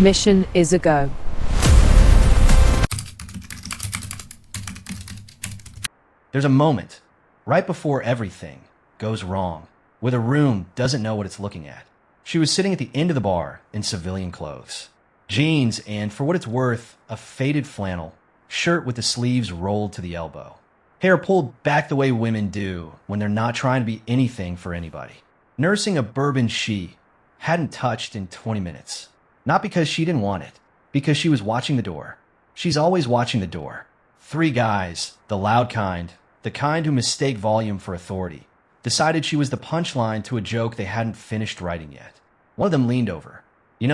Mission is a go. There's a moment right before everything goes wrong where the room doesn't know what it's looking at. She was sitting at the end of the bar in civilian clothes. Jeans and, for what it's worth, a faded flannel, shirt with the sleeves rolled to the elbow. Hair pulled back the way women do when they're not trying to be anything for anybody. Nursing a bourbon she hadn't touched in 20 minutes. Not because she didn't want it, because she was watching the door. She's always watching the door. Three guys, the loud kind, the kind who mistake volume for authority, decided she was the punchline to a joke they hadn't finished writing yet. One of them leaned over,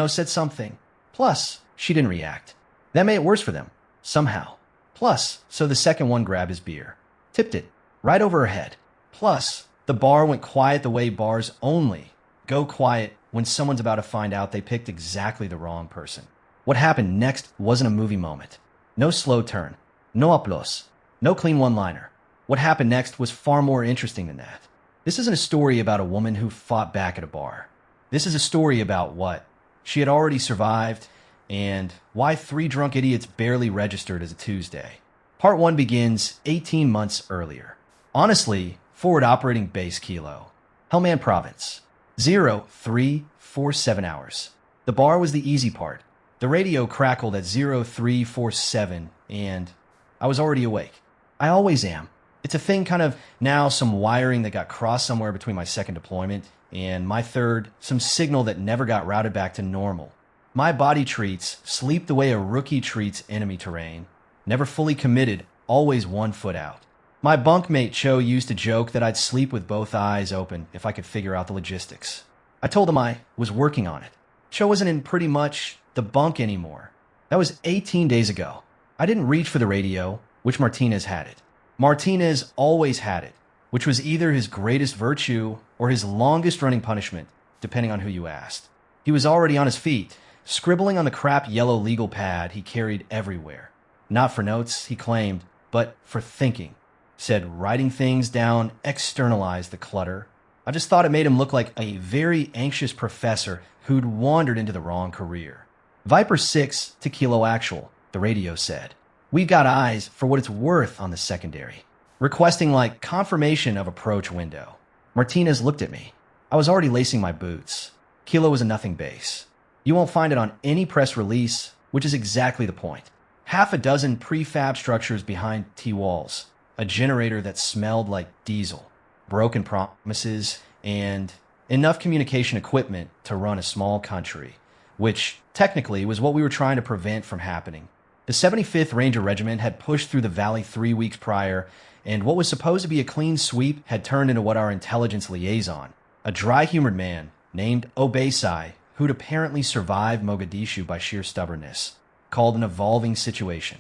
said something. Plus, she didn't react. That made it worse for them, somehow. Plus, so the second one grabbed his beer, tipped it right over her head. Plus, the bar went quiet the way bars only go quiet when someone's about to find out they picked exactly the wrong person. What happened next wasn't a movie moment. No slow turn. No applause. No clean one-liner. What happened next was far more interesting than that. This isn't a story about a woman who fought back at a bar. This is a story about what she had already survived and why three drunk idiots barely registered as a Tuesday. Part 1 begins 18 months earlier. Honestly, forward operating base kilo. Helmand Province. 0347 hours. The bar was the easy part. The radio crackled at 0347 and I was already awake. I always am. It's a thing kind of now, some wiring that got crossed somewhere between my second deployment and my third, some signal that never got routed back to normal. My body treats sleep the way a rookie treats enemy terrain. Never fully committed, always 1 foot out. My bunkmate Cho used to joke that I'd sleep with both eyes open if I could figure out the logistics. I told him I was working on it. Cho wasn't in pretty much the bunk anymore. That was 18 days ago. I didn't reach for the radio, which Martinez had it. Martinez always had it, which was either his greatest virtue or his longest running punishment, depending on who you asked. He was already on his feet, scribbling on the crap yellow legal pad he carried everywhere. Not for notes, he claimed, but for thinking. Said writing things down externalized the clutter. I just thought it made him look like a very anxious professor who'd wandered into the wrong career. Viper 6 to Kilo Actual, the radio said. We've got eyes for what it's worth on the secondary. Requesting like confirmation of approach window. Martinez looked at me. I was already lacing my boots. Kilo was a nothing base. You won't find it on any press release, which is exactly the point. Half a dozen prefab structures behind T-walls. A generator that smelled like diesel, broken promises, and enough communication equipment to run a small country, which technically was what we were trying to prevent from happening. The 75th Ranger Regiment had pushed through the valley 3 weeks prior, and what was supposed to be a clean sweep had turned into what our intelligence liaison, a dry-humored man named Obeisai, who'd apparently survived Mogadishu by sheer stubbornness, called an evolving situation.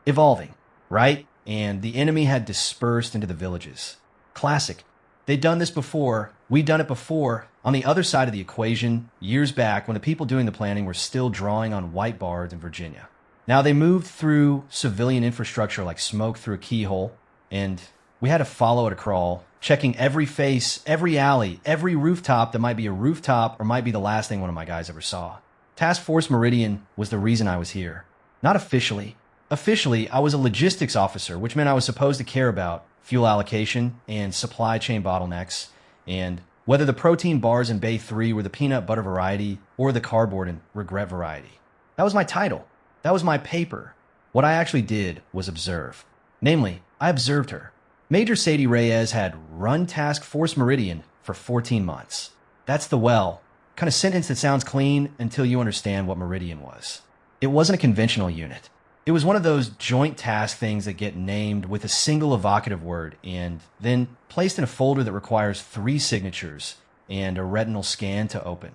Evolving, right? And the enemy had dispersed into the villages. Classic. They'd done this before. We'd done it before. On the other side of the equation, years back, when the people doing the planning were still drawing on white bards in Virginia. Now they moved through civilian infrastructure like smoke through a keyhole, and we had to follow at a crawl, checking every face, every alley, every rooftop that might be a rooftop or might be the last thing one of my guys ever saw. Task Force Meridian was the reason I was here. Not officially. Officially, I was a logistics officer, which meant I was supposed to care about fuel allocation and supply chain bottlenecks, and whether the protein bars in Bay 3 were the peanut butter variety or the cardboard and regret variety. That was my title. That was my paper. What I actually did was observe. Namely, I observed her. Major Sadie Reyes had run Task Force Meridian for 14 months. That's the kind of sentence that sounds clean until you understand what Meridian was. It wasn't a conventional unit. It was one of those joint task things that get named with a single evocative word and then placed in a folder that requires 3 signatures and a retinal scan to open.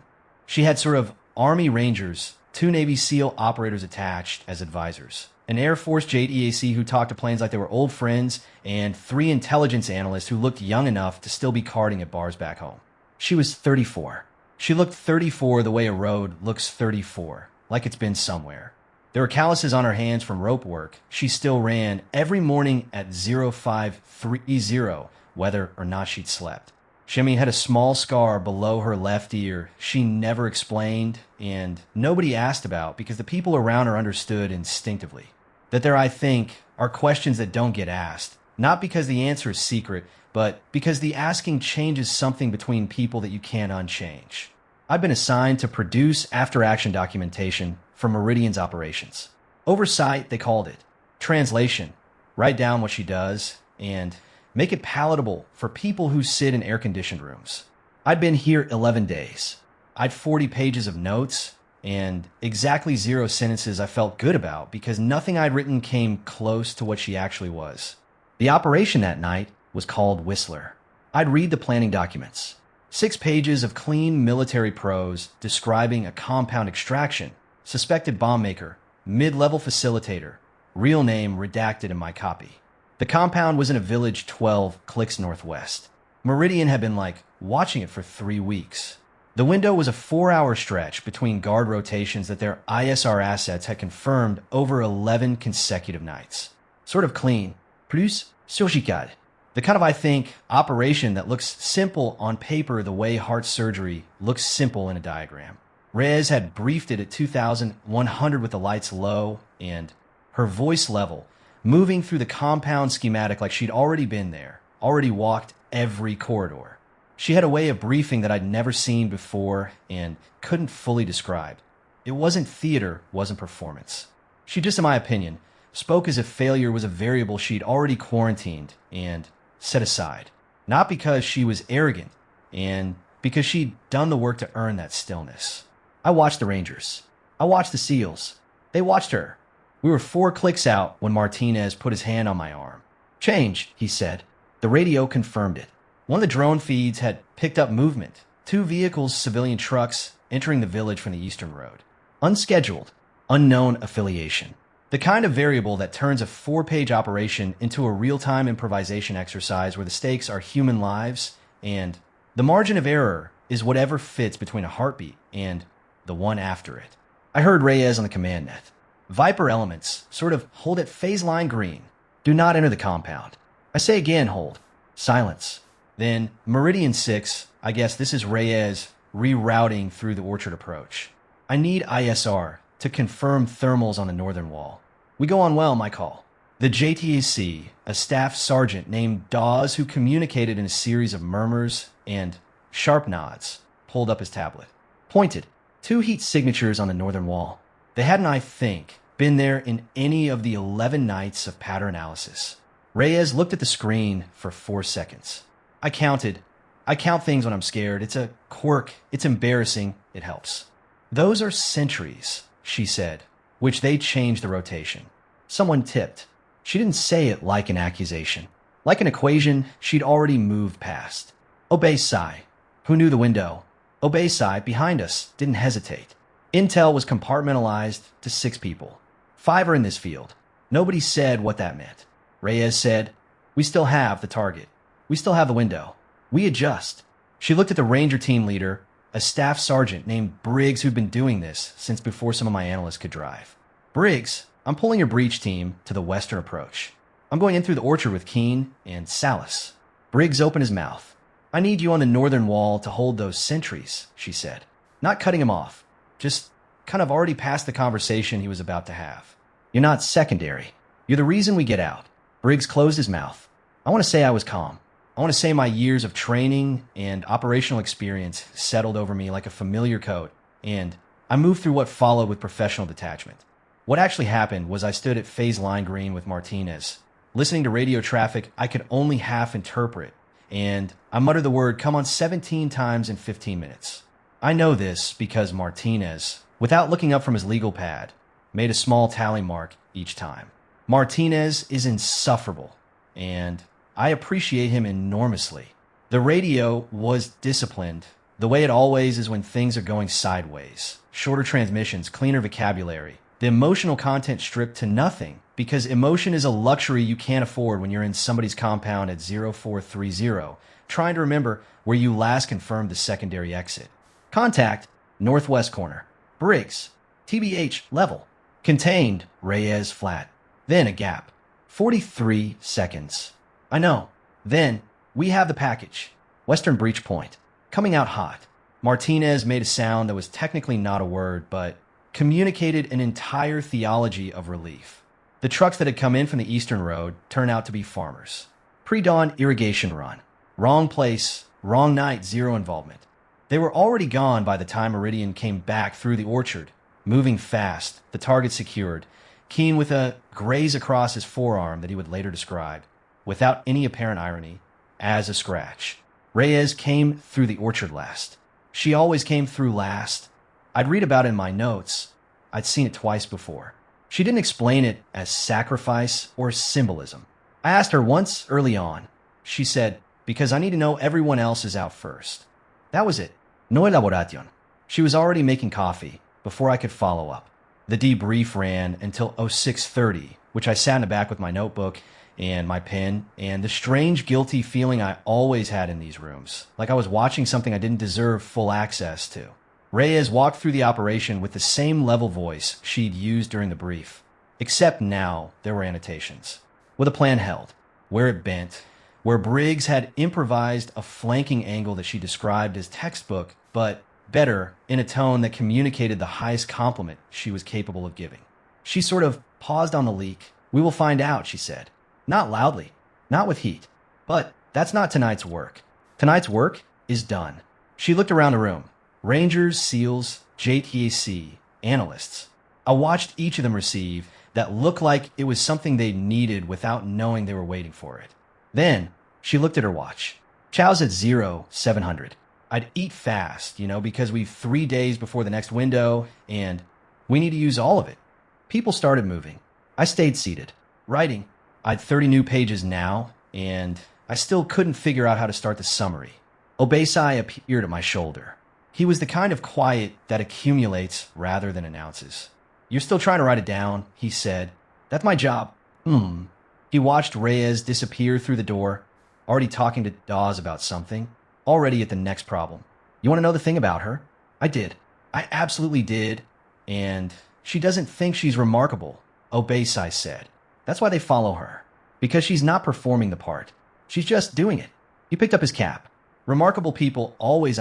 She had sort of Army Rangers, 2 Navy SEAL operators attached as advisors, an Air Force JEAC who talked to planes like they were old friends, and 3 intelligence analysts who looked young enough to still be carding at bars back home. She was 34. She looked 34 the way a road looks 34, like it's been somewhere. There were calluses on her hands from rope work. She still ran every morning at 0530, whether or not she'd slept. Shimmy had a small scar below her left ear she never explained and nobody asked about because the people around her understood instinctively. That there, I think, are questions that don't get asked, not because the answer is secret, but because the asking changes something between people that you can't unchange. I've been assigned to produce after-action documentation for Meridian's operations. Oversight, they called it. Translation, write down what she does, and make it palatable for people who sit in air-conditioned rooms. I'd been here 11 days. I'd 40 pages of notes, and exactly 0 sentences I felt good about because nothing I'd written came close to what she actually was. The operation that night was called Whistler. I'd read the planning documents. 6 pages of clean military prose describing a compound extraction, suspected bomb maker, mid-level facilitator, real name redacted in my copy. The compound was in a village 12 clicks northwest. Meridian had been watching it for 3 weeks. The window was a 4-hour stretch between guard rotations that their ISR assets had confirmed over 11 consecutive nights. Sort of clean. Plus surgical. The kind of, I think, operation that looks simple on paper the way heart surgery looks simple in a diagram. Reyes had briefed it at 2,100 with the lights low and her voice level, moving through the compound schematic like she'd already been there, already walked every corridor. She had a way of briefing that I'd never seen before and couldn't fully describe. It wasn't theater, wasn't performance. She just, in my opinion, spoke as if failure was a variable she'd already quarantined and set aside. Not because she was arrogant, and because she'd done the work to earn that stillness. I watched the Rangers. I watched the SEALs. They watched her. We were 4 clicks out when Martinez put his hand on my arm. Change, he said. The radio confirmed it. One of the drone feeds had picked up movement. 2 vehicles, civilian trucks, entering the village from the eastern road. Unscheduled, unknown affiliation. The kind of variable that turns a 4-page operation into a real-time improvisation exercise where the stakes are human lives and the margin of error is whatever fits between a heartbeat and the one after it. I heard Reyes on the command net. Viper elements sort of hold at phase line green. Do not enter the compound. I say again, hold. Silence. Then Meridian 6, I guess this is Reyes rerouting through the orchard approach. I need ISR to confirm thermals on the northern wall. We go on well, my call. The JTAC, a staff sergeant named Dawes who communicated in a series of murmurs and sharp nods, pulled up his tablet. Pointed. 2 heat signatures on the northern wall. They hadn't, I think, been there in any of the 11 nights of pattern analysis. Reyes looked at the screen for 4 seconds. I counted. I count things when I'm scared. It's a quirk. It's embarrassing. It helps. Those are sentries, she said, which they changed the rotation. Someone tipped. She didn't say it like an accusation. Like an equation she'd already moved past. Obey Sai, who knew the window. Obey Sai, behind us, didn't hesitate. Intel was compartmentalized to 6 people. 5 are in this field. Nobody said what that meant. Reyes said, we still have the target. We still have the window. We adjust. She looked at the Ranger team leader, a staff sergeant named Briggs who'd been doing this since before some of my analysts could drive. Briggs, I'm pulling your breach team to the western approach. I'm going in through the orchard with Keene and Salas. Briggs opened his mouth. I need you on the northern wall to hold those sentries, she said. Not cutting him off. Just kind of already past the conversation he was about to have. You're not secondary. You're the reason we get out. Briggs closed his mouth. I want to say I was calm. I want to say my years of training and operational experience settled over me like a familiar coat, and I moved through what followed with professional detachment. What actually happened was I stood at phase line green with Martinez, listening to radio traffic I could only half interpret, and I muttered the word come on 17 times in 15 minutes. I know this because Martinez, without looking up from his legal pad, made a small tally mark each time. Martinez is insufferable, and I appreciate him enormously. The radio was disciplined, the way it always is when things are going sideways. Shorter transmissions, cleaner vocabulary. The emotional content stripped to nothing, because emotion is a luxury you can't afford when you're in somebody's compound at 0430, trying to remember where you last confirmed the secondary exit. Contact, northwest corner. Briggs, TBH, level. Contained, Reyes, flat. Then a gap. 43 seconds. I know. Then, we have the package. Western Breach Point. Coming out hot. Martinez made a sound that was technically not a word, but communicated an entire theology of relief. The trucks that had come in from the Eastern Road turned out to be farmers. Pre-dawn irrigation run. Wrong place, wrong night, zero involvement. They were already gone by the time Meridian came back through the orchard, moving fast, the target secured, Keen with a graze across his forearm that he would later describe, without any apparent irony, as a scratch. Reyes came through the orchard last. She always came through last. I'd read about it in my notes. I'd seen it twice before. She didn't explain it as sacrifice or symbolism. I asked her once early on. She said, because I need to know everyone else is out first. That was it. No elaboración. She was already making coffee before I could follow up. The debrief ran until 06:30, which I sat in the back with my notebook and my pen, and the strange guilty feeling I always had in these rooms, like I was watching something I didn't deserve full access to. Reyes walked through the operation with the same level voice she'd used during the brief, except now there were annotations. With a plan held, where it bent, where Briggs had improvised a flanking angle that she described as textbook, but better in a tone that communicated the highest compliment she was capable of giving. She sort of paused on the leak. We will find out, she said. Not loudly, not with heat. But that's not tonight's work. Tonight's work is done. She looked around the room. Rangers, SEALs, JTAC, analysts. I watched each of them receive that looked like it was something they needed without knowing they were waiting for it. Then she looked at her watch. Chow's at 0700. I'd eat fast, because we've 3 days before the next window, and we need to use all of it. People started moving. I stayed seated, writing. I'd 30 new pages now, and I still couldn't figure out how to start the summary. Obesai appeared at my shoulder. He was the kind of quiet that accumulates rather than announces. You're still trying to write it down, he said. That's my job. He watched Reyes disappear through the door, already talking to Dawes about something, already at the next problem. You want to know the thing about her? I did. I absolutely did. And she doesn't think she's remarkable, Obesai said. That's why they follow her. Because she's not performing the part. She's just doing it. He picked up his cap. Remarkable people always,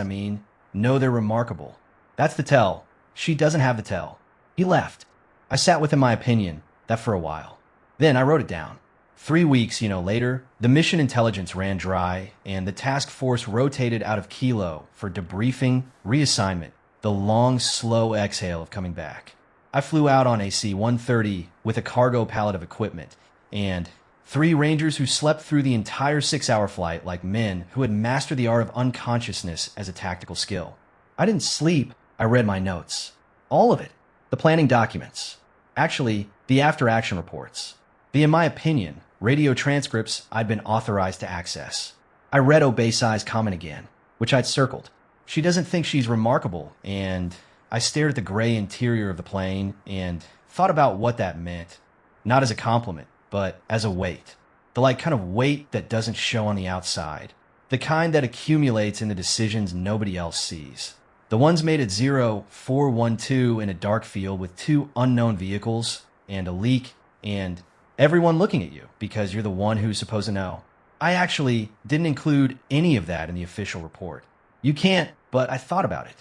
know they're remarkable. That's the tell. She doesn't have the tell. He left. I sat with him my opinion, that for a while. Then I wrote it down. 3 weeks, later, the mission intelligence ran dry, and the task force rotated out of Kilo for debriefing, reassignment, the long, slow exhale of coming back. I flew out on AC-130 with a cargo pallet of equipment, and 3 Rangers who slept through the entire 6-hour flight like men who had mastered the art of unconsciousness as a tactical skill. I didn't sleep. I read my notes. All of it. The planning documents. Actually, the after-action reports. The, in my opinion, radio transcripts I'd been authorized to access. I read Obesai's comment again, which I'd circled. She doesn't think she's remarkable, and I stared at the gray interior of the plane and thought about what that meant. Not as a compliment, but as a weight. The kind of weight that doesn't show on the outside. The kind that accumulates in the decisions nobody else sees. The ones made at 0412 in a dark field with 2 unknown vehicles and a leak and everyone looking at you because you're the one who's supposed to know. I actually didn't include any of that in the official report. You can't, but I thought about it.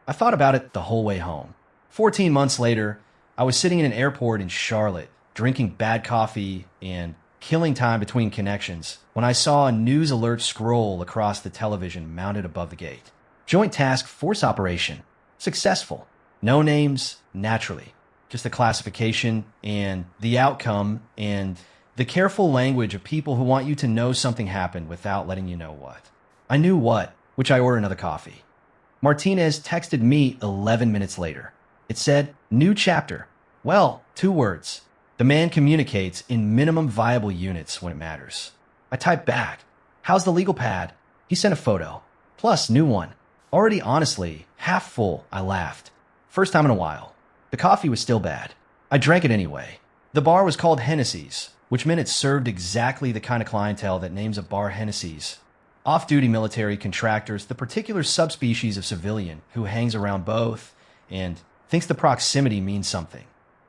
I thought about it the whole way home. 14 months later, I was sitting in an airport in Charlotte, drinking bad coffee and killing time between connections when I saw a news alert scroll across the television mounted above the gate. Joint Task Force Operation. Successful. No names, naturally. Just the classification and the outcome and the careful language of people who want you to know something happened without letting you know what. I knew what, which I ordered another coffee. Martinez texted me 11 minutes later. It said, new chapter. Well, 2 words. The man communicates in minimum viable units when it matters. I typed back. How's the legal pad? He sent a photo. Plus, new one. Already honestly, half full, I laughed. First time in a while. The coffee was still bad. I drank it anyway. The bar was called Hennessy's, which meant it served exactly the kind of clientele that names a bar Hennessy's. Off-duty military contractors, the particular subspecies of civilian who hangs around both and thinks the proximity means something.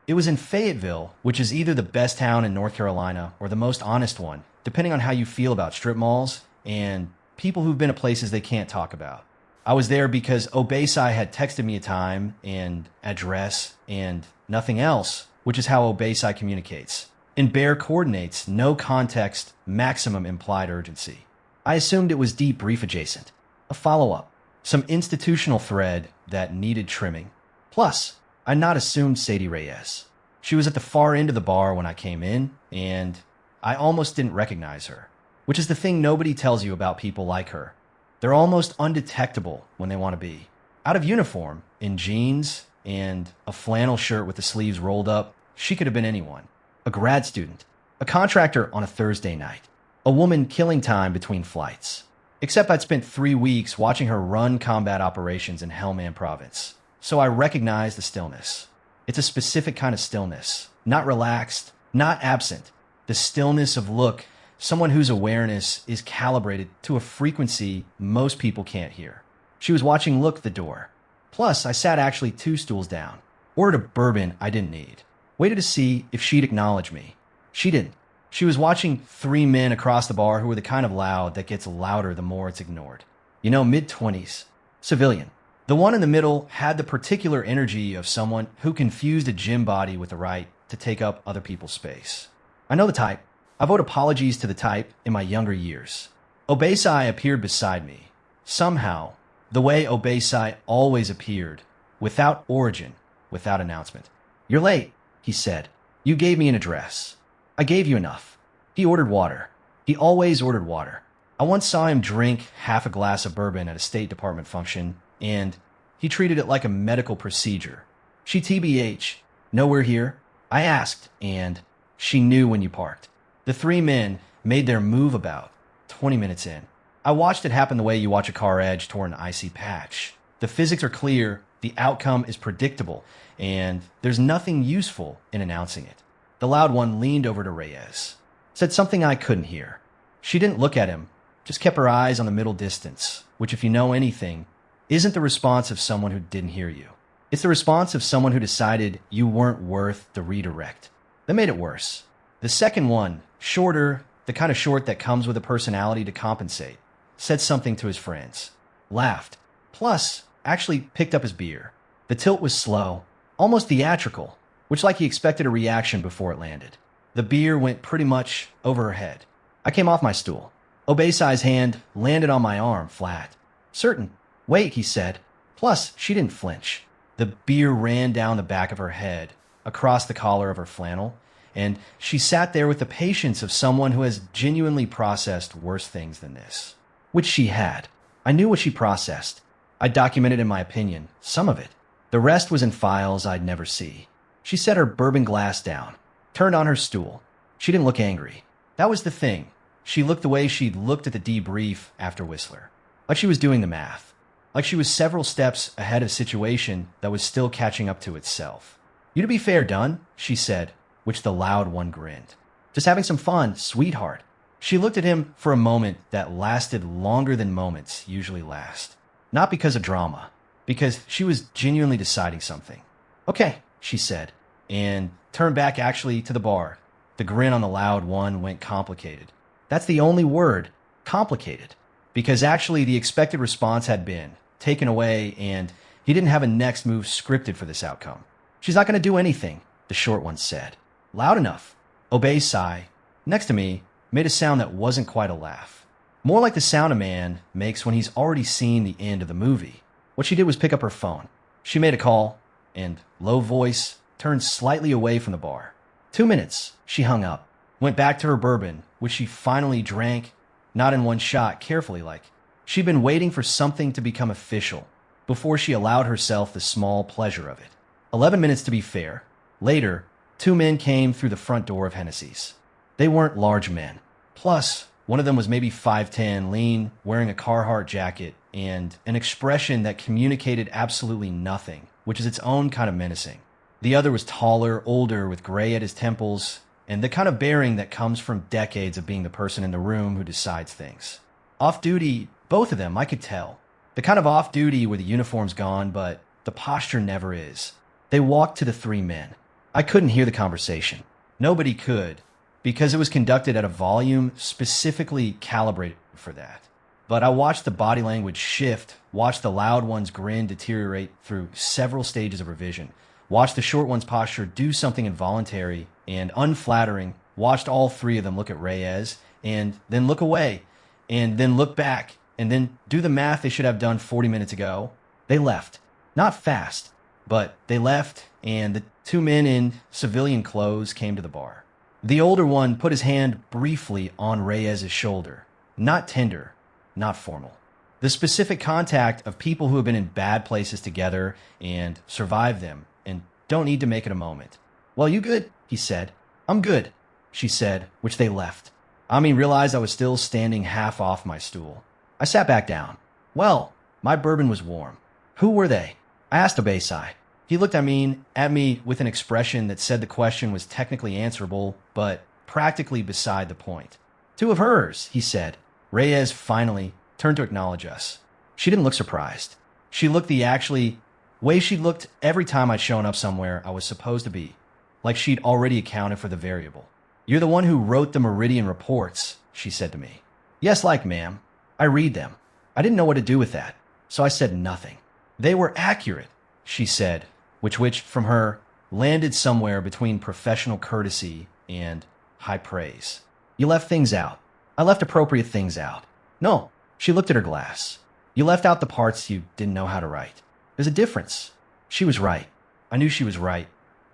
It was in Fayetteville, which is either the best town in North Carolina or the most honest one, depending on how you feel about strip malls, and people who've been to places they can't talk about. I was there because Obesai had texted me a time and address and nothing else, which is how Obesai communicates. In bare coordinates, no context, maximum implied urgency. I assumed it was debrief adjacent, a follow-up, some institutional thread that needed trimming. Plus, I'd not assumed Sadie Reyes. She was at the far end of the bar when I came in, and I almost didn't recognize her, which is the thing nobody tells you about people like her. They're almost undetectable when they want to be. Out of uniform, in jeans and a flannel shirt with the sleeves rolled up, she could have been anyone. A grad student, a contractor on a Thursday night, a woman killing time between flights. Except I'd spent 3 weeks watching her run combat operations in Helmand Province, so I recognized the stillness. It's a specific kind of stillness, not relaxed, not absent. The stillness of look, someone whose awareness is calibrated to a frequency most people can't hear. She was watching Look the door. Plus, I sat actually 2 stools down. Ordered a bourbon I didn't need. Waited to see if she'd acknowledge me. She didn't. She was watching 3 men across the bar who were the kind of loud that gets louder the more it's ignored. You know, mid-20s. Civilian. The one in the middle had the particular energy of someone who confused a gym body with the right to take up other people's space. I know the type. I've owed apologies to the type in my younger years. Obesai appeared beside me. Somehow, the way Obesai always appeared, without origin, without announcement. "You're late," he said. "You gave me an address." "I gave you enough." He ordered water. He always ordered water. I once saw him drink half a glass of bourbon at a State Department function, and he treated it like a medical procedure. "She TBH, nowhere here?" I asked, and she knew when you parked. The 3 men made their move about 20 minutes in. I watched it happen the way you watch a car edge toward an icy patch. The physics are clear, the outcome is predictable, and there's nothing useful in announcing it. The loud one leaned over to Reyes, said something I couldn't hear. She didn't look at him, just kept her eyes on the middle distance, which, if you know anything, isn't the response of someone who didn't hear you. It's the response of someone who decided you weren't worth the redirect. That made it worse. The second one, shorter, the kind of short that comes with a personality to compensate, said something to his friends, laughed, plus actually picked up his beer. The tilt was slow, almost theatrical, which like he expected a reaction before it landed. The beer went pretty much over her head. I came off my stool. Obesai's hand landed on my arm flat. "Certain. Wait," he said. Plus, she didn't flinch. The beer ran down the back of her head, across the collar of her flannel, and she sat there with the patience of someone who has genuinely processed worse things than this. Which she had. I knew what she processed. I documented in my opinion, some of it. The rest was in files I'd never see. She set her bourbon glass down, turned on her stool. She didn't look angry. That was the thing. She looked the way she'd looked at the debrief after Whistler. Like she was doing the math. Like she was several steps ahead of a situation that was still catching up to itself. "You to be fair done," she said, which the loud one grinned. "Just having some fun, sweetheart." She looked at him for a moment that lasted longer than moments usually last. Not because of drama, because she was genuinely deciding something. "Okay," she said, and turned back actually to the bar. The grin on the loud one went complicated. That's the only word, complicated, because actually the expected response had been taken away, and he didn't have a next move scripted for this outcome. "She's not going to do anything," the short one said. Loud enough. Obesai, next to me, made a sound that wasn't quite a laugh. More like the sound a man makes when he's already seen the end of the movie. What she did was pick up her phone. She made a call, and, low voice, turned slightly away from the bar. 2 minutes, she hung up, went back to her bourbon, which she finally drank, not in one shot, carefully like. She'd been waiting for something to become official, before she allowed herself the small pleasure of it. 11 minutes to be fair. Later, 2 men came through the front door of Hennessy's. They weren't large men. Plus, one of them was maybe 5'10", lean, wearing a Carhartt jacket, and an expression that communicated absolutely nothing, which is its own kind of menacing. The other was taller, older, with gray at his temples, and the kind of bearing that comes from decades of being the person in the room who decides things. Off-duty, both of them, I could tell. The kind of off-duty where the uniform's gone, but the posture never is. They walked to the 3 men. I couldn't hear the conversation. Nobody could, because it was conducted at a volume specifically calibrated for that. But I watched the body language shift, watched the loud one's grin deteriorate through several stages of revision, watched the short one's posture do something involuntary and unflattering, watched all three of them look at Reyes and then look away and then look back and then do the math they should have done 40 minutes ago. They left. Not fast, but they left, and the two men in civilian clothes came to the bar. The older one put his hand briefly on Reyes' shoulder. Not tender, not formal. The specific contact of people who have been in bad places together and survived them and don't need to make it a moment. Well, you good? He said. I'm good, she said, which they left. Amin realized I was still standing half off my stool. I sat back down. Well, my bourbon was warm. Who were they? I asked Obesai. He looked at me with an expression that said the question was technically answerable, but practically beside the point. Two of hers, he said. Reyes finally turned to acknowledge us. She didn't look surprised. She looked the way she looked every time I'd shown up somewhere I was supposed to be, like she'd already accounted for the variable. You're the one who wrote the Meridian reports, she said to me. Yes, ma'am. I read them. I didn't know what to do with that, so I said nothing. They were accurate, she said, which from her landed somewhere between professional courtesy and high praise. You left things out. I left appropriate things out. No, she looked at her glass. You left out the parts you didn't know how to write. There's a difference. She was right. I knew she was right.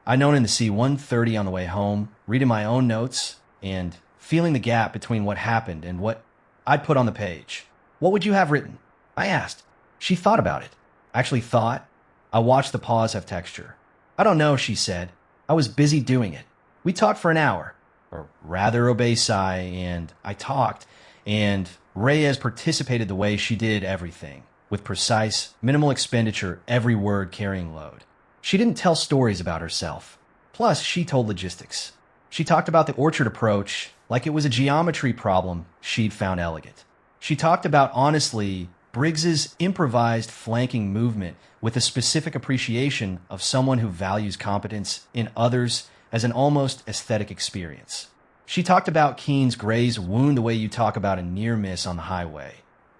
I'd known in the C-130 on the way home, reading my own notes, and feeling the gap between what happened and what I'd put on the page. What would you have written? I asked. She thought about it. Actually thought. I watched the pause have texture. I don't know, she said. I was busy doing it. We talked for an hour. Or rather, Obesai and I talked, and Reyes participated the way she did everything, with precise, minimal expenditure, every word carrying load. She didn't tell stories about herself. Plus, she told logistics. She talked about the orchard approach like it was a geometry problem she'd found elegant. She talked about, honestly, Briggs's improvised flanking movement with a specific appreciation of someone who values competence in others as an almost aesthetic experience. She talked about Keen's Gray's wound the way you talk about a near miss on the highway.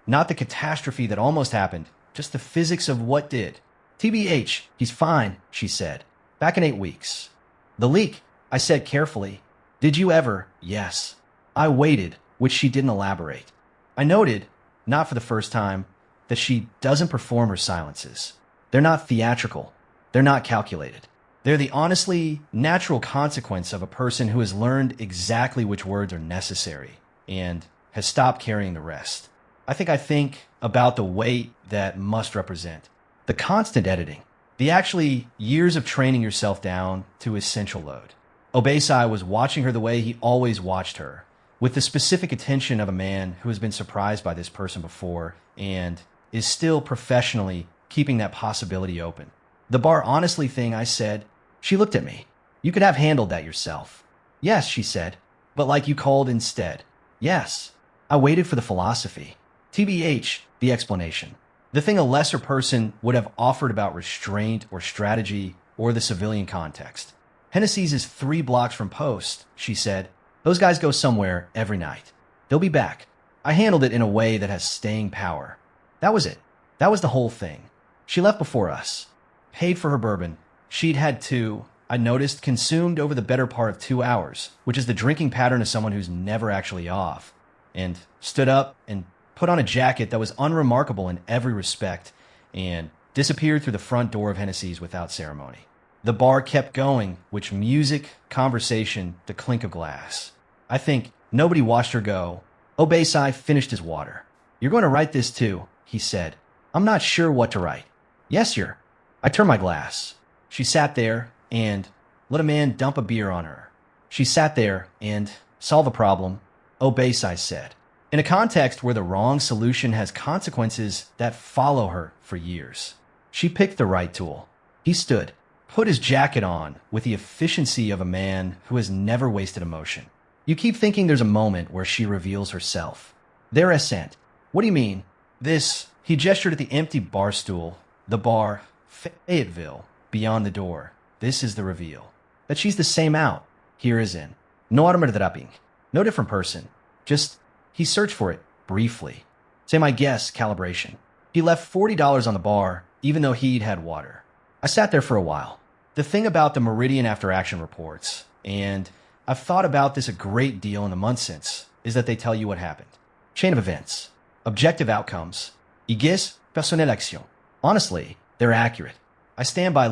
Not the catastrophe that almost happened, just the physics of what did. TBH, he's fine, she said. Back in 8 weeks. The leak, I said carefully. Did you ever? Yes. I waited, which she didn't elaborate. I noted, not for the first time, that she doesn't perform her silences. They're not theatrical. They're not calculated. They're the honestly natural consequence of a person who has learned exactly which words are necessary and has stopped carrying the rest. I think about the weight that must represent. The constant editing. The actually years of training yourself down to essential load. Obesai was watching her the way he always watched her, with the specific attention of a man who has been surprised by this person before and is still professionally keeping that possibility open. The bar honestly thing, I said. She looked at me. You could have handled that yourself. Yes, she said, but like you called instead. Yes. I waited for the philosophy. TBH, the explanation. The thing a lesser person would have offered about restraint or strategy or the civilian context. Hennessy's is 3 blocks from post, she said. Those guys go somewhere every night. They'll be back. I handled it in a way that has staying power. That was it. That was the whole thing. She left before us. Paid for her bourbon. She'd had 2, I noticed, consumed over the better part of 2 hours, which is the drinking pattern of someone who's never actually off, and stood up and put on a jacket that was unremarkable in every respect and disappeared through the front door of Hennessy's without ceremony. The bar kept going, which music, conversation, the clink of glass. I think nobody watched her go. Obesai finished his water. You're going to write this too, he said. I'm not sure what to write. Yes, you're. I turned my glass. She sat there and let a man dump a beer on her. She sat there and solve a problem, Obesai said, in a context where the wrong solution has consequences that follow her for years. She picked the right tool. He stood, put his jacket on with the efficiency of a man who has never wasted emotion. You keep thinking there's a moment where she reveals herself. Their ascent. What do you mean? This, he gestured at the empty bar stool, the bar, Fayetteville, beyond the door. This is the reveal. That she's the same out. Here is in. No automadrapping. No different person. Just, he searched for it, briefly. Say my guess, calibration. He left $40 on the bar, even though he'd had water. I sat there for a while. The thing about the Meridian After Action reports, and I've thought about this a great deal in the months since, is that they tell you what happened. Chain of events. Objective outcomes. Y guess personnel action. Honestly, they're accurate. I stand by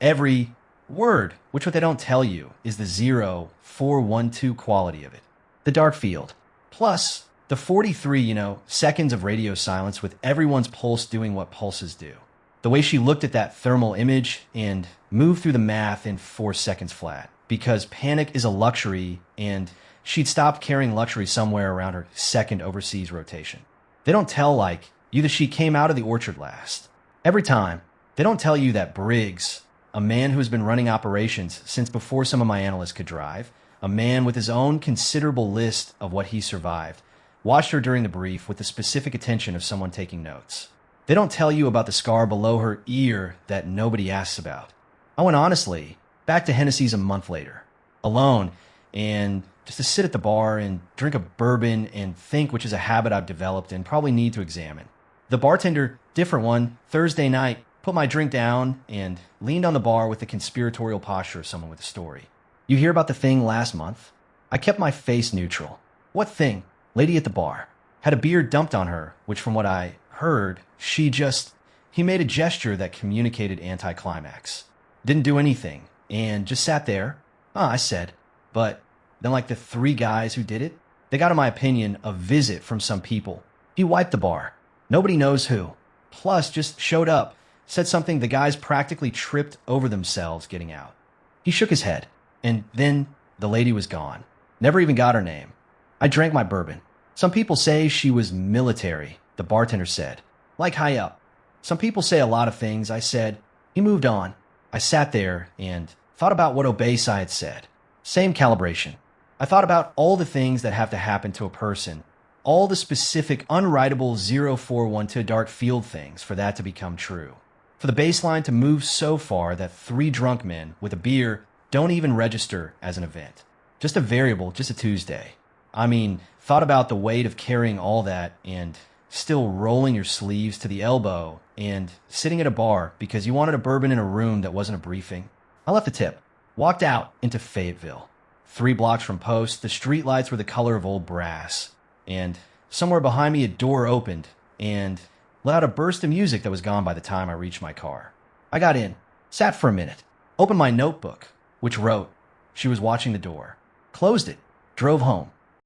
every word, which what they don't tell you is the 0412 quality of it. The dark field. Plus, the 43, seconds of radio silence with everyone's pulse doing what pulses do. The way she looked at that thermal image and moved through the math in 4 seconds flat. Because panic is a luxury and she'd stopped carrying luxury somewhere around her second overseas rotation. They don't tell you that she came out of the orchard last. Every time, they don't tell you that Briggs, a man who has been running operations since before some of my analysts could drive, a man with his own considerable list of what he survived, watched her during the brief with the specific attention of someone taking notes. They don't tell you about the scar below her ear that nobody asks about. I went honestly back to Hennessy's a month later, alone, and just to sit at the bar and drink a bourbon and think, which is a habit I've developed and probably need to examine. The bartender, different one, Thursday night, put my drink down and leaned on the bar with the conspiratorial posture of someone with a story. You hear about the thing last month? I kept my face neutral. What thing? Lady at the bar. Had a beer dumped on her, which from what I heard, he made a gesture that communicated anticlimax. Didn't do anything, and just sat there. I said. But then the 3 guys who did it, they got, in my opinion, a visit from some people. He wiped the bar. Nobody knows who. Plus, just showed up, said something the guys practically tripped over themselves getting out. He shook his head, and then the lady was gone. Never even got her name. I drank my bourbon. Some people say she was military, the bartender said. High up. Some people say a lot of things. I said. He moved on. I sat there and thought about what Obasai had said. Same calibration. I thought about all the things that have to happen to a person, all the specific unwritable 0412 dark field things for that to become true. For the baseline to move so far that 3 drunk men with a beer don't even register as an event. Just a variable, just a Tuesday. Thought about the weight of carrying all that and still rolling your sleeves to the elbow and sitting at a bar because you wanted a bourbon in a room that wasn't a briefing. I left a tip. Walked out into Fayetteville. 3 blocks from Post, the streetlights were the color of old brass. And somewhere behind me, a door opened and let out a burst of music that was gone by the time I reached my car. I got in, sat for a minute, opened my notebook, which wrote, she was watching the door, closed it, drove home.